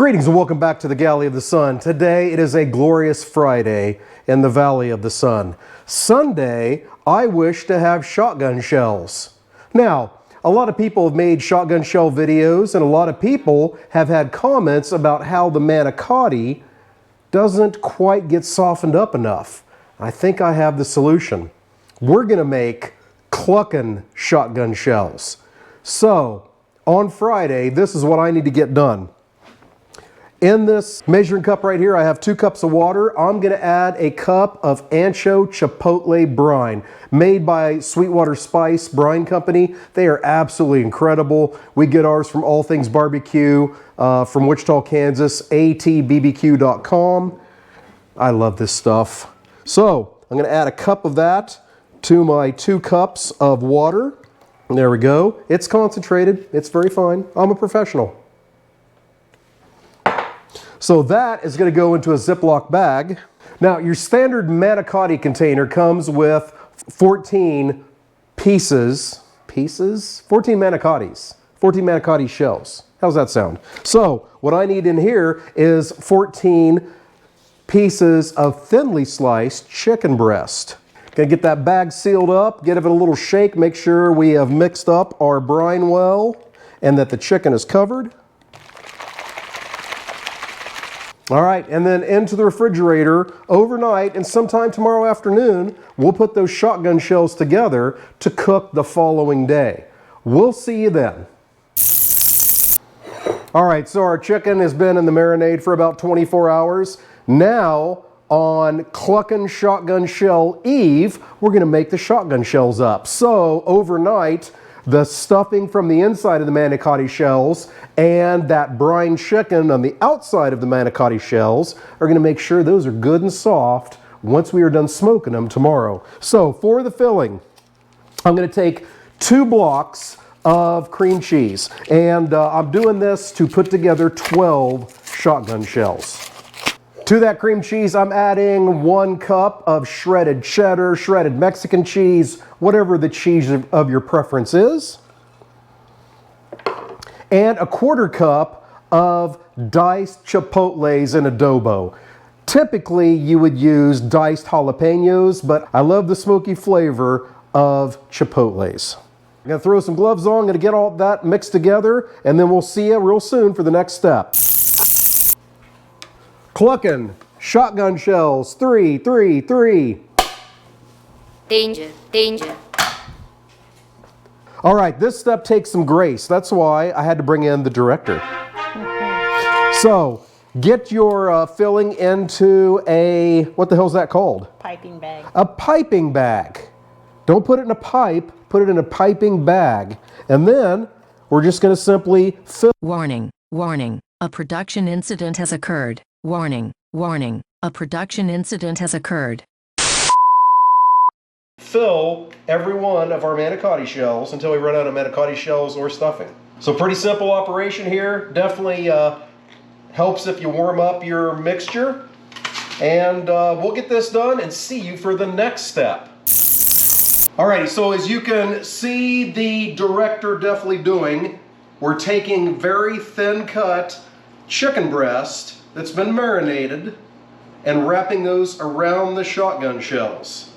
Greetings and welcome back to the Galley of the Sun. Today it is a glorious Friday in the Valley of the Sun. Sunday, I wish to have shotgun shells. Now, a lot of people have made shotgun shell videos and a lot of people have had comments about how the manicotti doesn't quite get softened up enough. I think I have the solution. We're going to make Cluckin shotgun shells. So, on Friday, this is what I need to get done. In this measuring cup right here, I have 2 cups of water. I'm going to add a cup of ancho chipotle brine made by Sweetwater Spice Brine Company. They are absolutely incredible. We get ours from All Things Barbecue from Wichita, Kansas, atbbq.com. I love this stuff. So I'm going to add a cup of that to my 2 cups of water. And there we go. It's concentrated. It's very fine. I'm a professional. So that is going to go into a Ziploc bag. Now, your standard manicotti container comes with 14 pieces, 14 manicottis, 14 manicotti shells. How's that sound? So what I need in here is 14 pieces of thinly sliced chicken breast. Gonna get that bag sealed up, give it a little shake, make sure we have mixed up our brine well and that the chicken is covered. All right, and then into the refrigerator overnight, and sometime tomorrow afternoon, we'll put those shotgun shells together to cook the following day. We'll see you then. All right, so our chicken has been in the marinade for about 24 hours. Now, on Cluckin Shotgun Shell Eve, we're gonna make the shotgun shells up. So, overnight, the stuffing from the inside of the manicotti shells and that brine chicken on the outside of the manicotti shells are going to make sure those are good and soft once we are done smoking them tomorrow. So for the filling, I'm going to take 2 blocks of cream cheese, and I'm doing this to put together 12 shotgun shells. To that cream cheese, I'm adding 1 cup of shredded cheddar, shredded Mexican cheese, whatever the cheese of your preference is, and a 1/4 cup of diced chipotles and adobo. Typically, you would use diced jalapenos, but I love the smoky flavor of chipotles. I'm gonna throw some gloves on, gonna get all that mixed together, and then we'll see you real soon for the next step. Cluckin shotgun shells, 3, 3, 3. Danger, danger. All right, this step takes some grace. That's why I had to bring in the director. So, get your filling into a, what the hell's that called? Piping bag. A piping bag. Don't put it in a pipe, put it in a piping bag. And then, we're just gonna simply fill. Warning, warning, a production incident has occurred. Warning, warning, a production incident has occurred. Fill every one of our manicotti shells until we run out of manicotti shells or stuffing. So pretty simple operation here. Definitely helps if you warm up your mixture. And we'll get this done and see you for the next step. Alrighty, so as you can see the director definitely doing, we're taking very thin cut chicken breast that's been marinated and wrapping those around the shotgun shells.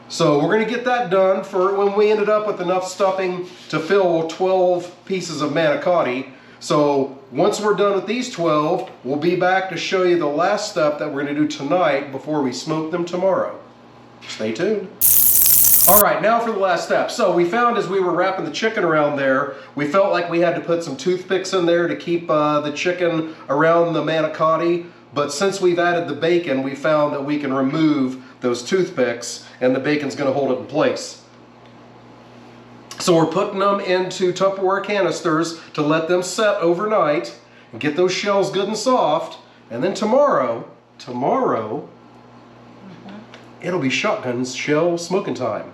So we're going to get that done for when we ended up with enough stuffing to fill 12 pieces of manicotti. So once we're done with these 12, we'll be back to show you the last step that we're going to do tonight before we smoke them tomorrow. Stay tuned. All right, now for the last step. So we found as we were wrapping the chicken around there, we felt like we had to put some toothpicks in there to keep the chicken around the manicotti. But since we've added the bacon, we found that we can remove those toothpicks and the bacon's gonna hold it in place. So we're putting them into Tupperware canisters to let them set overnight and get those shells good and soft. And then tomorrow, it'll be shotgun shell smoking time.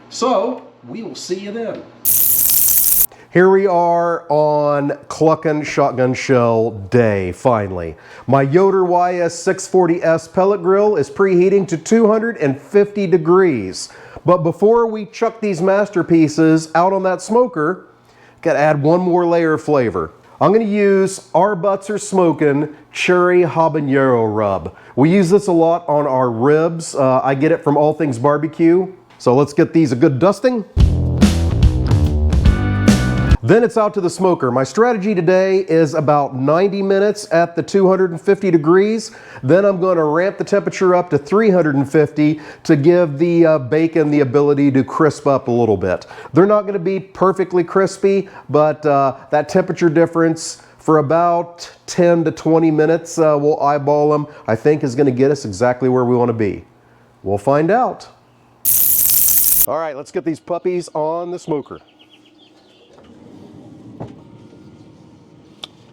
So, we will see you then. Here we are on Cluckin Shotgun Shell Day, finally. My Yoder YS640S pellet grill is preheating to 250 degrees. But before we chuck these masterpieces out on that smoker, gotta add one more layer of flavor. I'm going to use Our Butts Are Smoking Cherry Habanero Rub. We use this a lot on our ribs. I get it from All Things Barbecue. So let's get these a good dusting. Then it's out to the smoker. My strategy today is about 90 minutes at the 250 degrees. Then I'm going to ramp the temperature up to 350 to give the bacon the ability to crisp up a little bit. They're not going to be perfectly crispy, but that temperature difference for about 10 to 20 minutes, we'll eyeball them, I think is going to get us exactly where we want to be. We'll find out. All right, let's get these puppies on the smoker.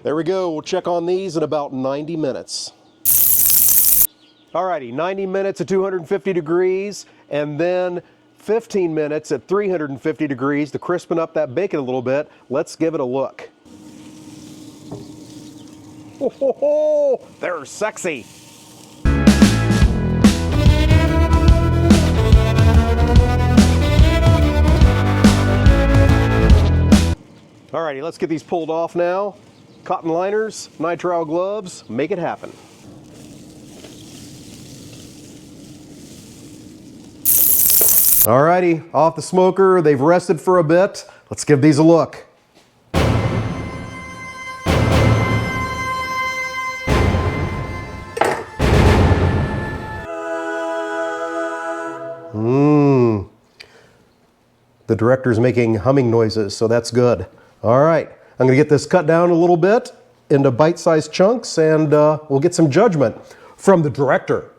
There we go, we'll check on these in about 90 minutes. Alrighty, 90 minutes at 250 degrees, and then 15 minutes at 350 degrees to crispen up that bacon a little bit. Let's give it a look. Oh, ho, ho, they're sexy. Alrighty, let's get these pulled off now. Cotton liners, nitrile gloves, make it happen. Alrighty, off the smoker, they've rested for a bit. Let's give these a look. The director's making humming noises, so that's good. All right, I'm gonna get this cut down a little bit into bite-sized chunks, and we'll get some judgment from the director.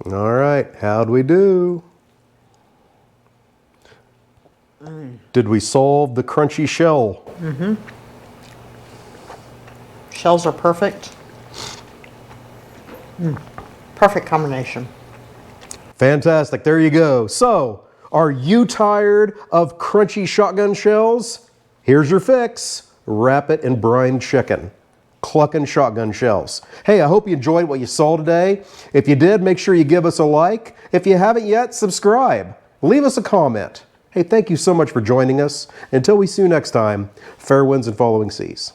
All right, how'd we do? Did we solve the crunchy shell? Mm-hmm. Shells are perfect. Perfect combination. Fantastic, there you go. So, are you tired of crunchy shotgun shells? Here's your fix. Wrap it in brined chicken. Cluckin shotgun shells. Hey, I hope you enjoyed what you saw today. If you did, make sure you give us a like. If you haven't yet, subscribe. Leave us a comment. Hey, thank you so much for joining us. Until we see you next time, fair winds and following seas.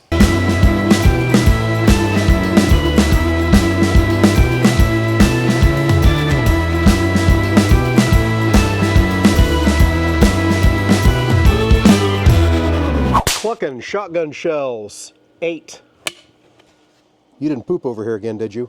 Cluckin shotgun shells, 8. You didn't poop over here again, did you?